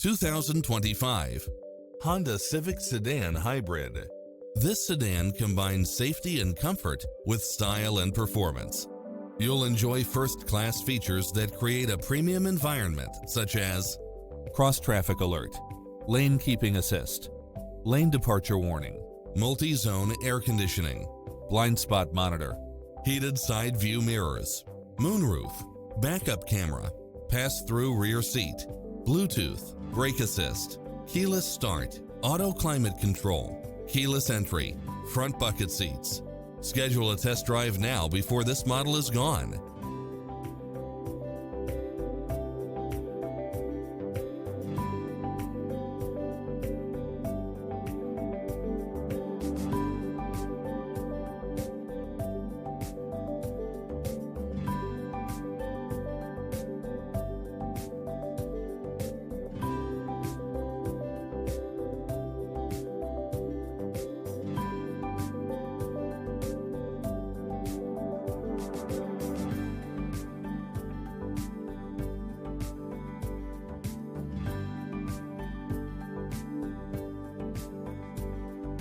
2025 Honda Civic Sedan Hybrid. This sedan combines safety and comfort with style and performance. You'll enjoy first-class features that create a premium environment, such as cross-traffic alert, lane keeping assist, lane departure warning, multi-zone air conditioning, blind spot monitor, heated side view mirrors, moonroof, backup camera, pass-through rear seat, Bluetooth, brake assist, keyless start, auto climate control, keyless entry, front bucket seats. Schedule a test drive now before this model is gone.